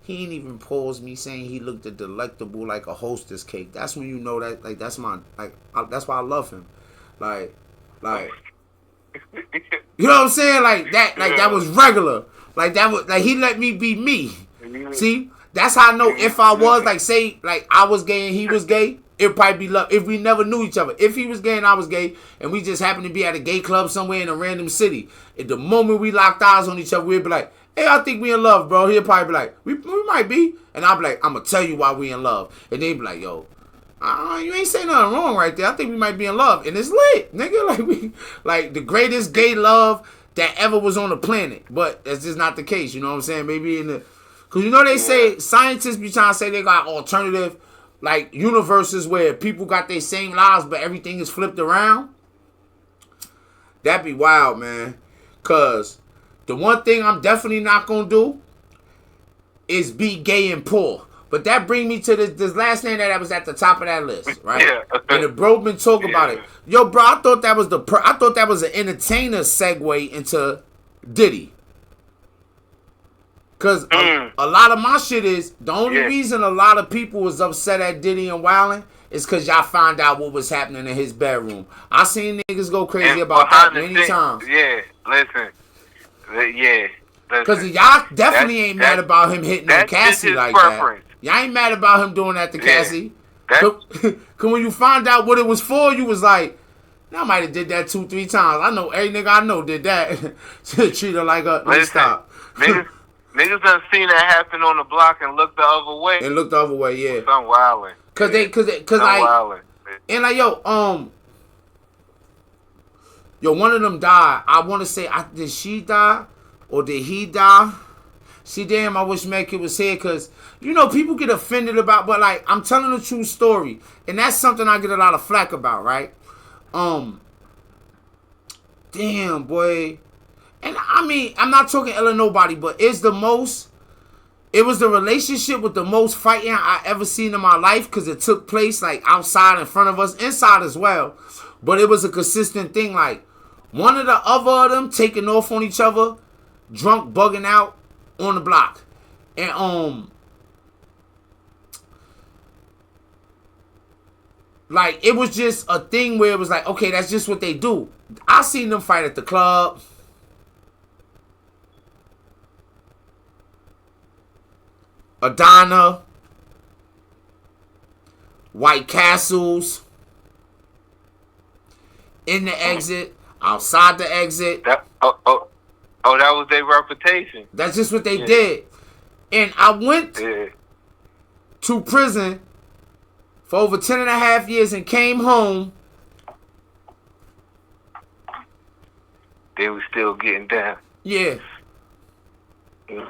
he ain't even paused me saying he looked at delectable like a hostess cake. That's when you know that, like, that's that's why I love him. Like, you know what I'm saying? Like that was regular. Like that was like he let me be me. See, that's how I know if I was like, say, like I was gay and he was gay, it'd probably be love. If we never knew each other, if he was gay and I was gay, and we just happened to be at a gay club somewhere in a random city, at the moment we locked eyes on each other, we'd be like, "Hey, I think we in love, bro." He'll probably be like, "We might be," and I'll be like, "I'm gonna tell you why we in love," and they'd be like, "Yo, you ain't saying nothing wrong right there. I think we might be in love," and it's lit, nigga. Like we, like the greatest gay love that ever was on the planet, but that's just not the case. You know what I'm saying? Maybe in the, cause you know they say scientists be trying to say they got alternative like universes where people got their same lives, but everything is flipped around. That'd be wild, man. Cause the one thing I'm definitely not gonna do is be gay and poor. But that brings me to this last name that was at the top of that list, right? Yeah. And the bro been talking about it. Yo, bro, I thought that was an entertainer segue into Diddy. Cause a lot of my shit is the only reason a lot of people was upset at Diddy and Wildin' is cause y'all found out what was happening in his bedroom. I seen niggas go crazy about that many times. Yeah, listen. Yeah. Cause y'all definitely ain't mad about him hitting on Cassie like that. Y'all ain't mad about him doing that to Cassie. Cause when you found out what it was for, you was like, I might have did that 2-3 times. I know every nigga I know did that. Treat her like a stop. Niggas done seen that happen on the block and looked the other way. Yeah. Some wildin'. Cause and like yo, one of them died. I want to say, did she die or did he die? See, damn, I wish Medkit was here because, you know, people get offended about, but, like, I'm telling a true story. And that's something I get a lot of flack about, right? Damn, boy. And, I mean, I'm not talking ill of nobody, but it was the relationship with the most fighting I ever seen in my life because it took place, like, outside in front of us, inside as well. But it was a consistent thing, like, one of the other of them taking off on each other, drunk, bugging out on the block. And like it was just a thing where it was like, okay, that's just what they do. I seen them fight at the club. Adana, White Castles, in the exit, outside the exit. Oh, that was their reputation. That's just what they did. And I went to prison for over 10.5 years and came home. They was still getting down. Yeah. They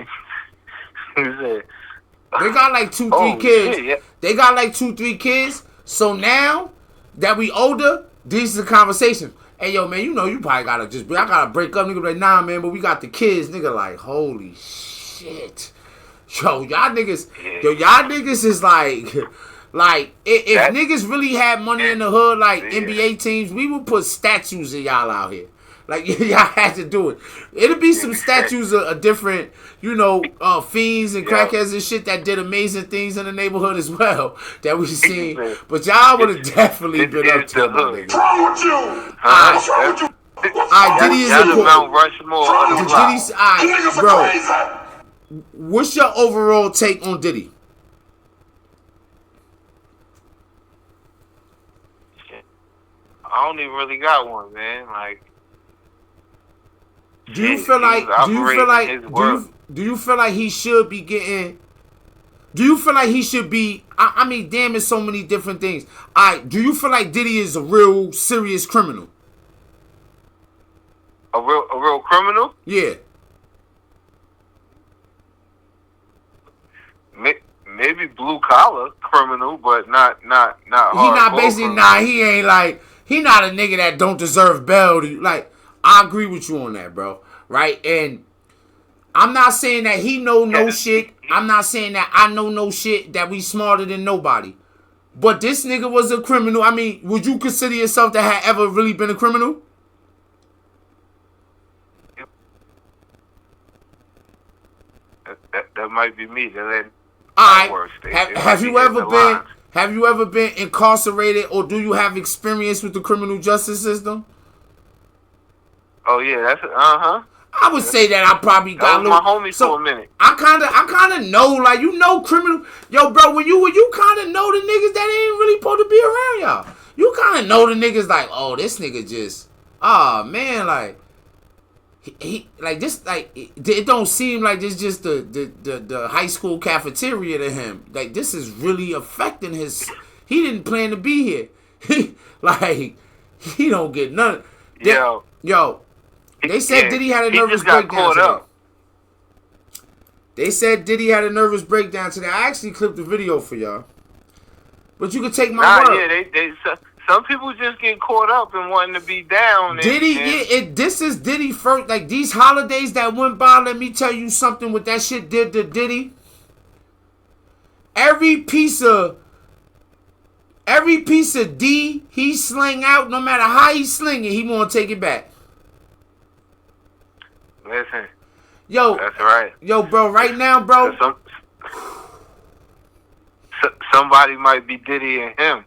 got like 2-3 kids. Shit, yeah. They got like 2-3 kids. So now that we older, these are the conversations. Hey, yo, man, you know you probably gotta I gotta break up. Nigga be like, nah, man, but we got the kids. Nigga like, holy shit. Yo, y'all niggas is like, if niggas really had money in the hood, like NBA teams, we would put statues of y'all out here. Like, y'all had to do it. It'll be some statues of different, you know, fiends and crackheads and shit that did amazing things in the neighborhood as well that we seen. But y'all would have definitely been up to it, nigga. What's wrong with you? What's wrong with you? Alright, Diddy is important. Mount Rushmore of the block. Alright, bro. What's your overall take on Diddy? I don't even really got one, man. Like, do you feel like he should be getting? Do you feel like he should be? I mean, damn, it's so many different things. Do you feel like Diddy is a real serious criminal? A real criminal? Yeah. Maybe blue collar criminal, but not hard. He not basically criminal. He not a nigga that don't deserve bail. Like, I agree with you on that, bro. Right? And I'm not saying that he know no shit. I'm not saying that I know no shit, that we smarter than nobody. But this nigga was a criminal. I mean, would you consider yourself to have ever really been a criminal? that might be me. That All works. right. Have you ever been incarcerated, or do you have experience with the criminal justice system? Oh yeah, that's I would say that I probably got my homie for a minute. I kinda know, like, criminal. Yo, bro, when you kinda know the niggas that ain't really supposed to be around y'all. You kinda know the niggas like, oh, this nigga just, man, like, he like this, like, it don't seem like this just the high school cafeteria to him. Like, this is really affecting his. He didn't plan to be here. Like, he don't get none. Yo. They said Diddy had a nervous breakdown today. They said Diddy had a nervous breakdown today. I actually clipped the video for y'all. But you can take my word. Yeah, some people just get caught up in wanting to be down. This is Diddy first. Like, these holidays that went by, let me tell you something what that shit did to Diddy. Every piece of D he sling out, no matter how he sling it, he won't take it back. Listen. Yo. That's right. Yo, bro, right now, bro. Somebody might be Diddy and him.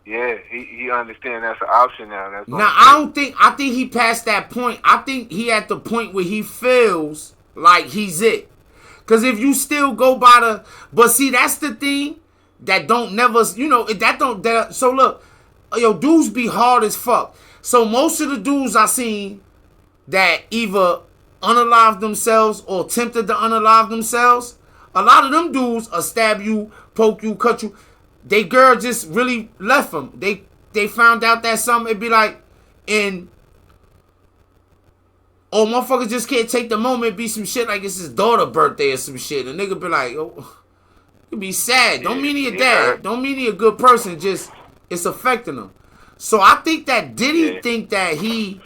Yeah, he understands that's an option now. I think he passed that point. I think he at the point where he feels like he's it. Cause if you still go by but see, that's the thing that don't never, so look, yo, dudes be hard as fuck. So most of the dudes I seen that either unalive themselves or attempted to unalive themselves, a lot of them dudes will stab you, poke you, cut you. They girl just really left them. They found out that something, it'd be like, motherfuckers just can't take the moment, be some shit like it's his daughter's birthday or some shit. And nigga be like, oh, you be sad. Don't mean he a dad. Don't mean he a good person. Just, it's affecting him. So I think that Diddy think that he,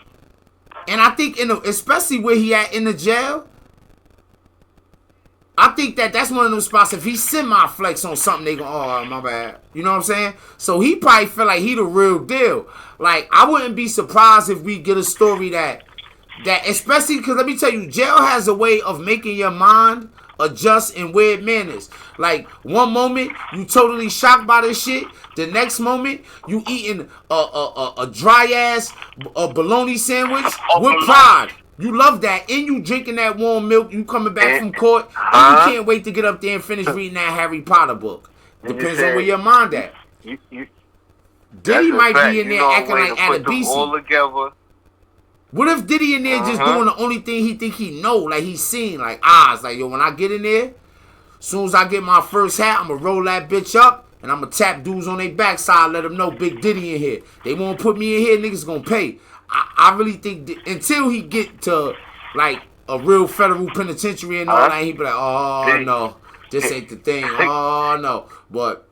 and I think especially where he at in the jail, I think that's one of those spots. If he semi-flex on something, they go, oh, my bad. You know what I'm saying? So he probably feel like he the real deal. Like, I wouldn't be surprised if we get a story that especially because let me tell you, jail has a way of making your mind adjust in weird manners. Like, one moment you totally shocked by this shit, the next moment you eating a dry ass bologna sandwich with pride. You love that, and you drinking that warm milk. You coming back from court, and you can't wait to get up there and finish reading that Harry Potter book. Depends on where your mind at. Diddy might be in there acting like Adebisi. All together. What if Diddy in there just doing the only thing he think he know, like he's seen, like it's like, yo, when I get in there, soon as I get my first hat, I'm gonna roll that bitch up, and I'm gonna tap dudes on their backside, let them know Big Diddy in here. They won't put me in here, niggas gonna pay. I really think until he get to like a real federal penitentiary and all that, he be like, oh no, this ain't the thing. Oh no, but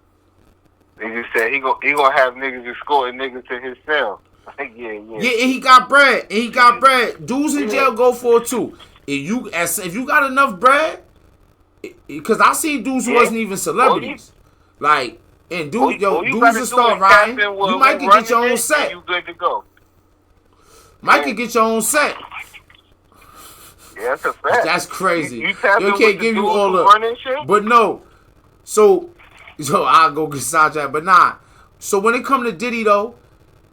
he just said he gonna have niggas escorting niggas to his cell. Yeah, and he got bread. Dudes in jail go for it too. If you got enough bread, because I seen dudes who wasn't even celebrities, like, and dudes will start riding. You might can get your own set. You good to go. Might can get your own set. Yeah, that's a fact. That's crazy. You can't give you all the. But no, so I'll go get sidetracked. But nah. So when it come to Diddy though,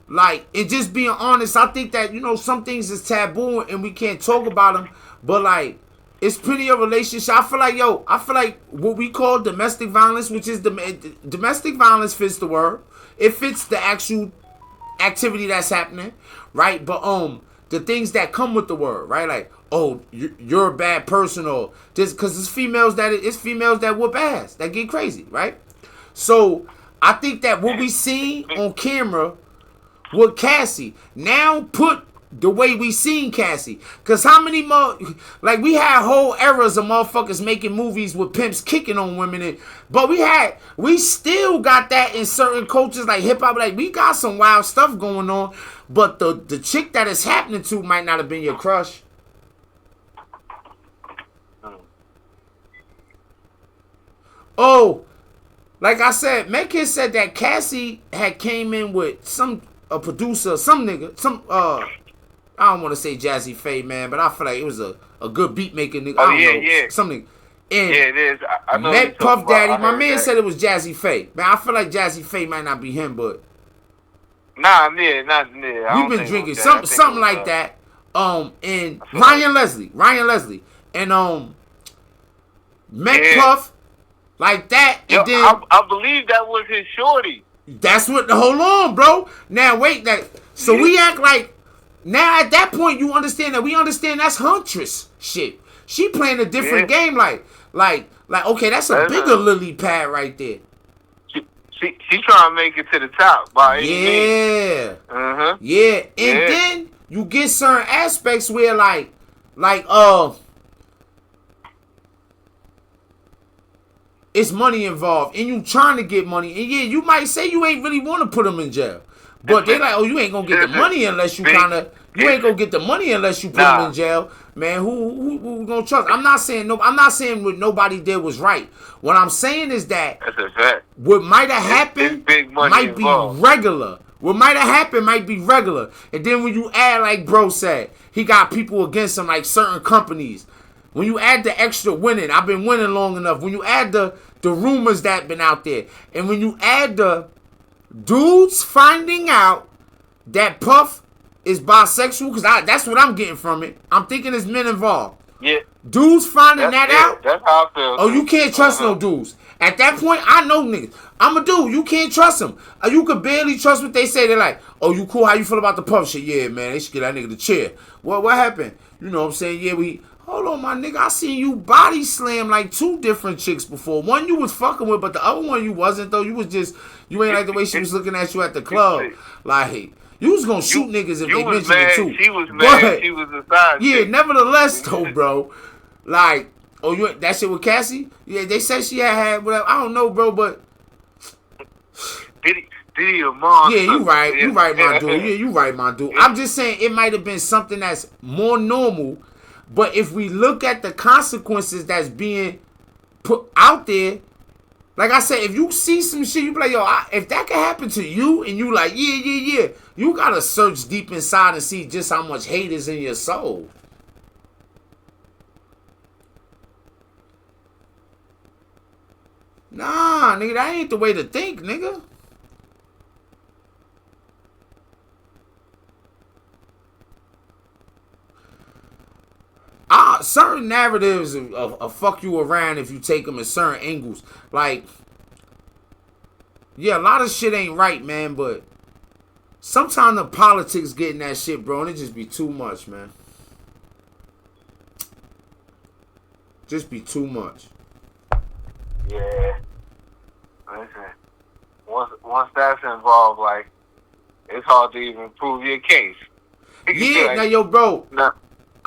like, and just being honest, I think that, some things is taboo and we can't talk about them. But like, it's plenty of relationships. I feel like what we call domestic violence, which is domestic violence, fits the word. It fits the actual activity that's happening, right? But the things that come with the word, right? Like, oh, you're a bad person, or just because it's females that whoop ass, that get crazy, right? So I think that what we see on camera with Cassie now put the way we seen Cassie, because how many more, like, we had whole eras of motherfuckers making movies with pimps kicking on women, but we still got that in certain cultures like hip hop. Like, we got some wild stuff going on, but the chick that it's happening to might not have been your crush. Oh, like I said, Metcalf said that Cassie had came in with a producer, some nigga, I don't want to say Jazzy Faye, man, but I feel like it was a good beat making nigga. Oh, yeah. Something. And yeah, it is. I know met what you're talking Puff Daddy. about. My man said it was Jazzy Faye. Man, I feel like Jazzy Faye might not be him, but Nah, yeah, not yeah. we've been drinking something like that. And Ryan Leslie, and met Puff like that, and yo, then I believe that was his shorty. that's what. Hold on, bro. Now wait, that so we act like now at that point you understand that we understand that's Huntress shit. She playing a different game, like okay, that's a bigger lily pad right there. She trying to make it to the top by any means. Yeah, and then you get certain aspects where like it's money involved, and you trying to get money, and yeah, you might say you ain't really want to put them in jail, but they like, oh, you ain't gonna get the money unless you you ain't gonna get the money unless you put them in jail, man. Who gonna trust? I'm not saying what nobody did was right. What I'm saying is that that's a fact. What might have happened might involved. Be regular. What might have happened might be regular, and then when you add, like bro said, he got people against him, like certain companies. When you add the extra winning, I've been winning long enough. When you add the rumors that been out there, and when you add the dudes finding out that Puff is bisexual, because that's what I'm getting from it. I'm thinking there's men involved. Yeah. Dudes finding that out. That's how I feel. Oh, you can't trust no dudes. At that point, I know niggas. I'm a dude. You can't trust them. You could barely trust what they say. They're like, oh, you cool? How you feel about the Puff shit? Yeah, man. They should get that nigga the chair. Well, what happened? You know what I'm saying? Yeah, hold on, my nigga. I seen you body slam like 2 different chicks before. One you was fucking with, but the other one you wasn't, though. You ain't like the way she was looking at you at the club. Like, you was gonna shoot niggas if they mentioned it too. She was mad. She was a side chick. Nevertheless, though, bro. Like, oh, that shit with Cassie? Yeah, they said she had whatever. I don't know, bro, but Diddy a monster. Yeah, you right. You right, my dude. Yeah, you right, my dude. I'm just saying it might have been something that's more normal. But if we look at the consequences that's being put out there, like I said, if you see some shit, you be like, yo, if that could happen to you, and you like, yeah, you gotta search deep inside and see just how much hate is in your soul. Nah, nigga, that ain't the way to think, nigga. Certain narratives of fuck you around if you take them in certain angles. Like, yeah, a lot of shit ain't right, man, but sometimes the politics get in that shit, bro, and it just be too much, man. Just be too much. Yeah. Listen, once that's involved, like, it's hard to even prove your case. Yeah, now, yo, bro. Nah.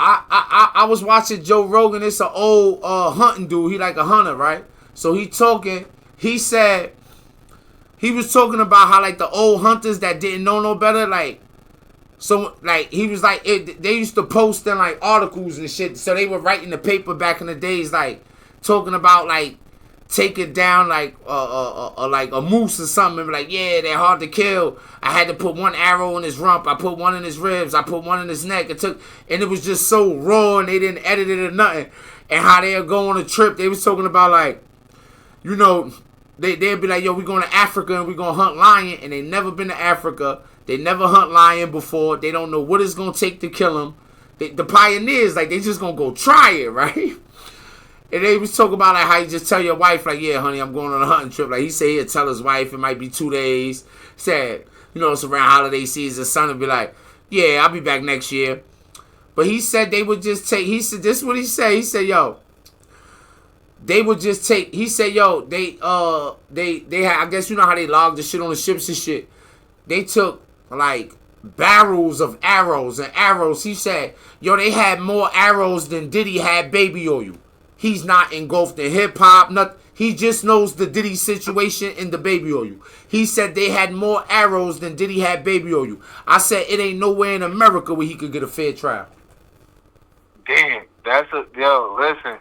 I was watching Joe Rogan. It's an old hunting dude. He like a hunter, right? So he talking. He said he was talking about how like the old hunters that didn't know no better, like, so like he was like they used to post in like articles and shit. So they were writing the paper back in the days, like talking about like taking down like a moose or something, and be like, yeah, they're hard to kill. I had to put 1 arrow in his rump, I put 1 in his ribs, I put 1 in his neck. And it was just so raw, and they didn't edit it or nothing. And how they'll go on a trip, they was talking about like, you know, they'd be like, yo, we going to Africa and we gonna hunt lion, and they never been to Africa. They never hunt lion before. They don't know what it's gonna take to kill them. The pioneers, like, they just gonna go try it, right? And they was talking about like how you just tell your wife, like, yeah, honey, I'm going on a hunting trip. Like, he said he'd tell his wife it might be 2 days. Said, you know, it's around holiday season. Son would be like, yeah, I'll be back next year. But he said they would just take, he said, this is what he said. He said, yo, they would just take, he said, yo, they had, I guess you know how they logged the shit on the ships and shit. They took like barrels of arrows and arrows. He said, yo, they had more arrows than Diddy had baby oil. He's not engulfed in hip-hop. He just knows the Diddy situation in the baby oil. He said they had more arrows than Diddy had baby oil. I said it ain't nowhere in America where he could get a fair trial. Damn, listen.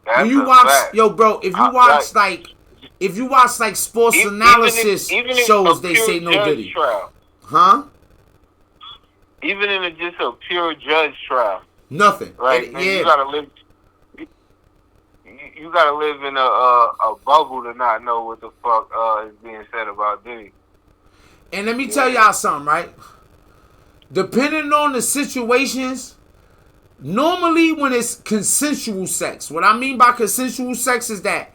That's when you watch, fact. Yo, bro, if you watch like sports analysis shows, they say no Diddy. Trial. Huh? Even in just a pure judge trial. Nothing. Right? Yeah. You gotta live. you gotta live in a bubble to not know what the fuck is being said about Diddy. And let me tell y'all something, right? Depending on the situations, normally when it's consensual sex, what I mean by consensual sex is that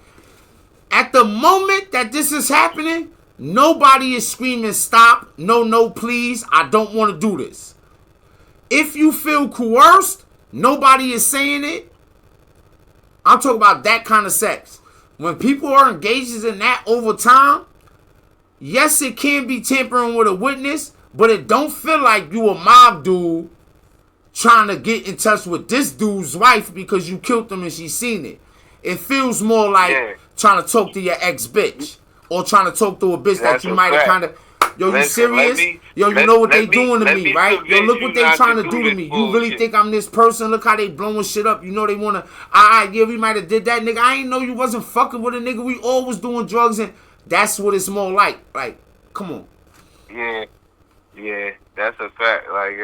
at the moment that this is happening, nobody is screaming stop, no, please, I don't want to do this. If you feel coerced, nobody is saying it. I'm talking about that kind of sex. When people are engaged in that over time, yes, it can be tampering with a witness, but it don't feel like you a mob dude trying to get in touch with this dude's wife because you killed him and she seen it. It feels more like trying to talk to your ex-bitch or trying to talk to a bitch that you might have kind of... Yo, you serious? Yo, you know what they doing to me, right? Yo, look what they trying to do to me. You really think I'm this person? Look how they blowing shit up. You know they want to... yeah, we might have did that, nigga. I ain't know you wasn't fucking with a nigga. We all was doing drugs, and that's what it's more like. Like, come on. Yeah, that's a fact. Like,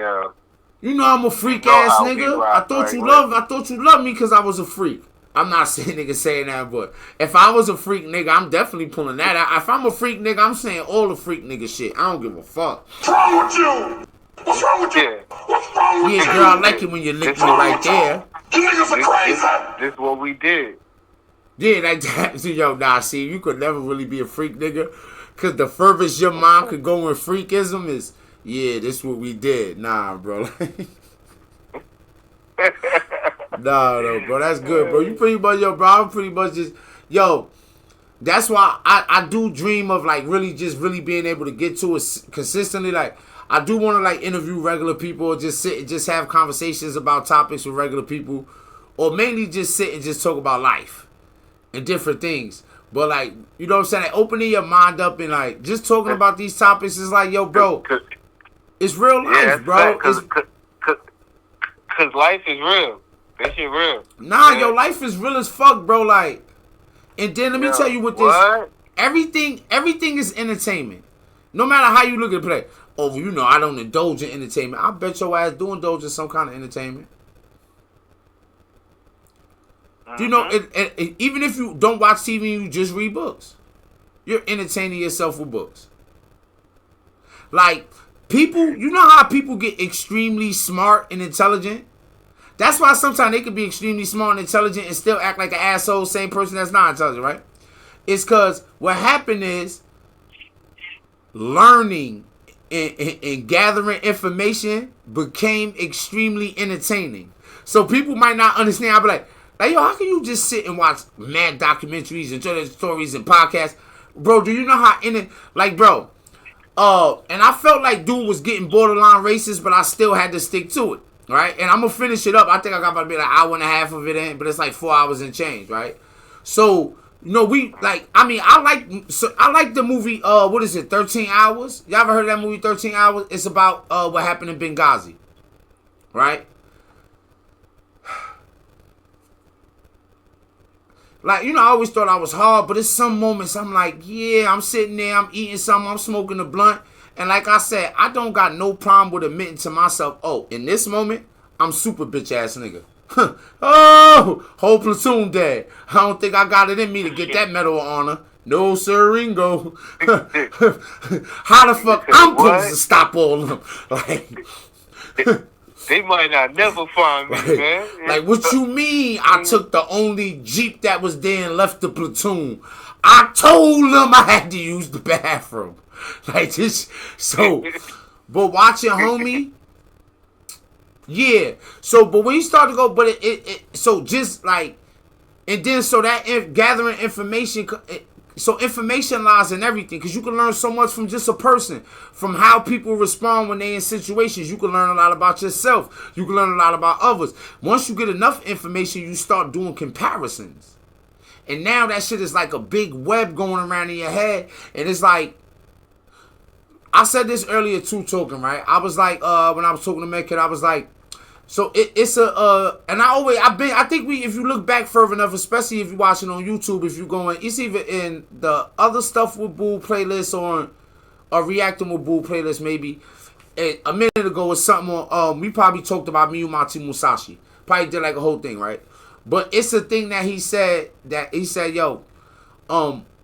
you know I'm a freak ass nigga. I thought you loved me because I was a freak. I'm not saying nigga saying that, but if I was a freak nigga, I'm definitely pulling that out. If I'm a freak nigga, I'm saying all the freak nigga shit. I don't give a fuck. What's wrong with you? What's wrong with you? What's wrong with you? Yeah, girl, I like it when you lick me right there. You niggas are crazy. This is what we did. Yeah, that yo, nah, see, you could never really be a freak nigga, cause the furthest your mind could go in freakism is, yeah, this what we did. Nah, bro. No, bro, that's good, bro. You pretty much, yo, bro, I'm pretty much just, yo, that's why I do dream of, like, really being able to get to it consistently. Like, I do want to, like, interview regular people or just sit and just have conversations about topics with regular people, or mainly just sit and just talk about life and different things. But, like, you know what I'm saying? Like, opening your mind up and, like, just talking about these topics is like, yo, bro, it's real life, bro. Because life is real. That shit real. Nah, your life is real as fuck, bro. Like, and then let me tell you what this. Everything is entertainment. No matter how you look at it, oh, you know, I don't indulge in entertainment. I bet your ass do indulge in some kind of entertainment. Do you know, even if you don't watch TV and you just read books, you're entertaining yourself with books. Like, people, you know how people get extremely smart and intelligent? That's why sometimes they could be extremely smart and intelligent and still act like an asshole, same person that's not intelligent, right? It's because what happened is learning and gathering information became extremely entertaining. So people might not understand. I'll be like, yo, how can you just sit and watch mad documentaries and internet stories and podcasts? Bro, do you know how bro, and I felt like dude was getting borderline racist, but I still had to stick to it. Right, and I'm gonna finish it up. I think I got about maybe an hour and a half of it in, but it's like 4 hours and change, right? So, you know, I like the movie. What is it? 13 Hours. Y'all ever heard of that movie? 13 Hours. It's about what happened in Benghazi, right? Like, you know, I always thought I was hard, but it's some moments I'm like, yeah, I'm sitting there, I'm eating something, I'm smoking a blunt. And like I said, I don't got no problem with admitting to myself, oh, in this moment, I'm super bitch ass nigga. Oh, whole platoon dead. I don't think I got it in me to get that Medal of Honor. No, sir, Ringo. How the fuck I'm supposed to stop all of them? Like, they might not never find me, right, man. Like, what you mean I took the only Jeep that was there and left the platoon? I told them I had to use the bathroom. Like this, so, but watching homie, yeah. So, but when you start to go, but so just like, and then so that gathering information, so information lies in everything, because you can learn so much from just a person, from how people respond when they in situations. You can learn a lot about yourself. You can learn a lot about others. Once you get enough information, you start doing comparisons, and now that shit is like a big web going around in your head, and it's like. I said this earlier too, talking, right? I was like, when I was talking to Metcalf, I was like, so it's and I think if you look back further enough, especially if you're watching on YouTube, if you're going, it's either in the other stuff with Boo playlist or reacting with Boo playlist, maybe. A minute ago was something on, we probably talked about Miyu Mati Musashi. Probably did like a whole thing, right? But it's a thing that he said, yo,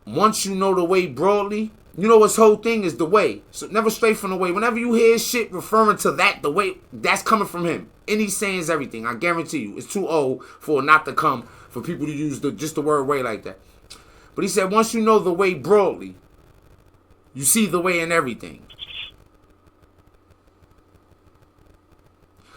once you know the way broadly, you know his whole thing is the way. So never stray from the way. Whenever you hear shit referring to that, the way, that's coming from him. Any sayings, everything. I guarantee you. It's too old for it not to come, for people to use just the word way like that. But he said, once you know the way broadly, you see the way in everything.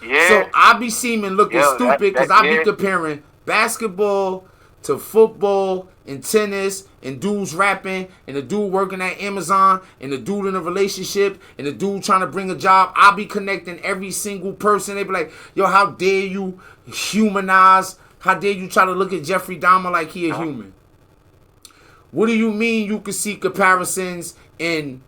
Yeah. So I be seeming looking stupid because I be comparing basketball to football and tennis and dudes rapping and the dude working at Amazon and the dude in a relationship and the dude trying to bring a job. I be connecting every single person. They be like, yo, how dare you humanize? How dare you try to look at Jeffrey Dahmer like he a human? What do you mean you can see comparisons in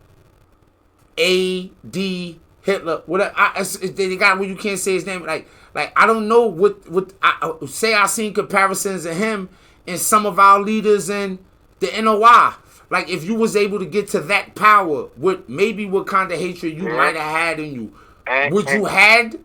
A.D. Hitler? Whatever. They got where you can't say his name. Like I don't know what I seen comparisons of him and some of our leaders in the NOI. Like if you was able to get to that power, what kind of hatred you might have had in you, would you had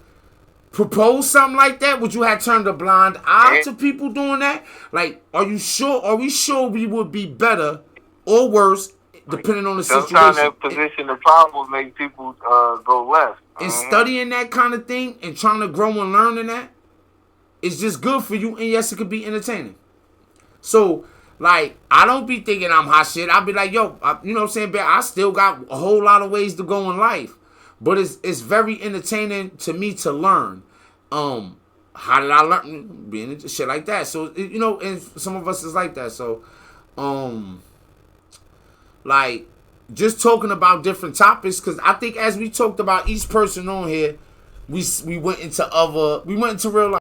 proposed something like that? Would you have turned a blind eye to people doing that? Like, are we sure we would be better or worse depending on the situation? Sometimes that position of power will make people go left. And studying that kind of thing and trying to grow and learn in that, it's just good for you. And yes, it could be entertaining. So, like, I don't be thinking I'm hot shit. I'll be like, yo, you know what I'm saying? But I still got a whole lot of ways to go in life. But it's very entertaining to me to learn. How did I learn? Being into shit like that. So, you know, and some of us is like that. So, like, just talking about different topics, because I think as we talked about each person on here, we went into real life.